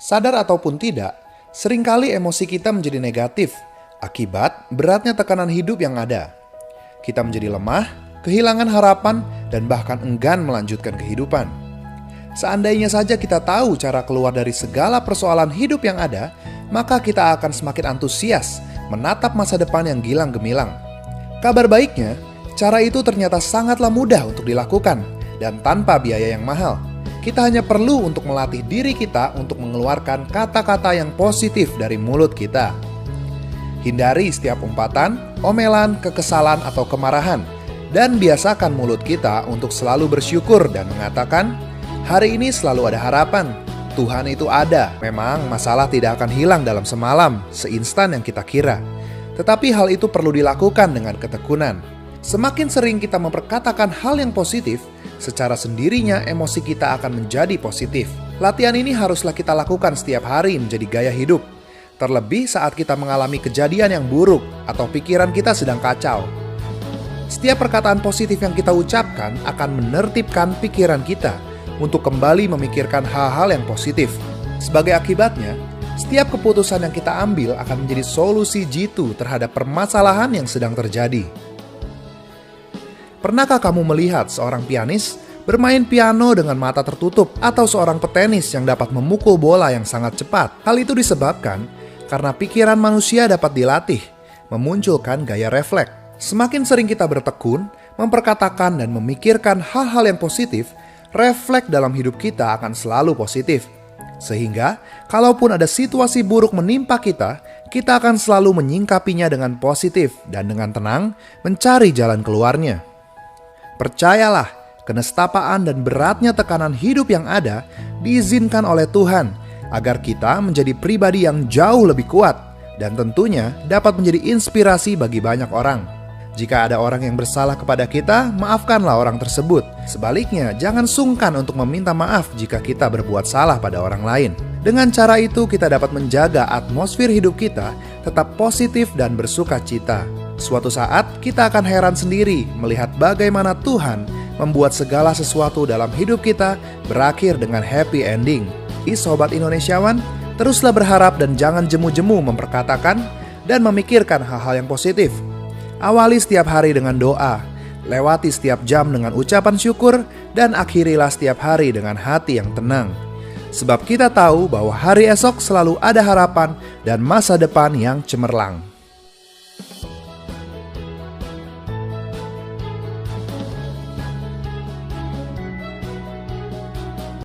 Sadar ataupun tidak, seringkali emosi kita menjadi negatif akibat beratnya tekanan hidup yang ada. Kita menjadi lemah, kehilangan harapan, dan bahkan enggan melanjutkan kehidupan. Seandainya saja kita tahu cara keluar dari segala persoalan hidup yang ada, maka kita akan semakin antusias menatap masa depan yang gilang gemilang. Kabar baiknya, cara itu ternyata sangatlah mudah untuk dilakukan dan tanpa biaya yang mahal. Kita hanya perlu untuk melatih diri kita untuk mengeluarkan kata-kata yang positif dari mulut kita. Hindari setiap umpatan, omelan, kekesalan, atau kemarahan. Dan biasakan mulut kita untuk selalu bersyukur dan mengatakan, hari ini selalu ada harapan. Tuhan itu ada. Memang masalah tidak akan hilang dalam semalam, seinstan yang kita kira. Tetapi hal itu perlu dilakukan dengan ketekunan. Semakin sering kita memperkatakan hal yang positif, secara sendirinya emosi kita akan menjadi positif. Latihan ini haruslah kita lakukan setiap hari menjadi gaya hidup. Terlebih saat kita mengalami kejadian yang buruk atau pikiran kita sedang kacau. Setiap perkataan positif yang kita ucapkan akan menertibkan pikiran kita untuk kembali memikirkan hal-hal yang positif. Sebagai akibatnya, setiap keputusan yang kita ambil akan menjadi solusi jitu terhadap permasalahan yang sedang terjadi. Pernahkah kamu melihat seorang pianis bermain piano dengan mata tertutup atau seorang petenis yang dapat memukul bola yang sangat cepat? Hal itu disebabkan karena pikiran manusia dapat dilatih, memunculkan gaya refleks. Semakin sering kita bertekun, memperkatakan dan memikirkan hal-hal yang positif, refleks dalam hidup kita akan selalu positif. Sehingga, kalaupun ada situasi buruk menimpa kita, kita akan selalu menyingkapinya dengan positif dan dengan tenang mencari jalan keluarnya. Percayalah, kenestapaan dan beratnya tekanan hidup yang ada diizinkan oleh Tuhan agar kita menjadi pribadi yang jauh lebih kuat dan tentunya dapat menjadi inspirasi bagi banyak orang. Jika ada orang yang bersalah kepada kita, maafkanlah orang tersebut. Sebaliknya, jangan sungkan untuk meminta maaf jika kita berbuat salah pada orang lain. Dengan cara itu, kita dapat menjaga atmosfer hidup kita tetap positif dan bersuka cita. Suatu saat, kita akan heran sendiri melihat bagaimana Tuhan membuat segala sesuatu dalam hidup kita berakhir dengan happy ending. Sobat Indonesiawan, teruslah berharap dan jangan jemu-jemu memperkatakan dan memikirkan hal-hal yang positif. Awali setiap hari dengan doa, lewati setiap jam dengan ucapan syukur, dan akhirilah setiap hari dengan hati yang tenang. Sebab kita tahu bahwa hari esok selalu ada harapan dan masa depan yang cemerlang.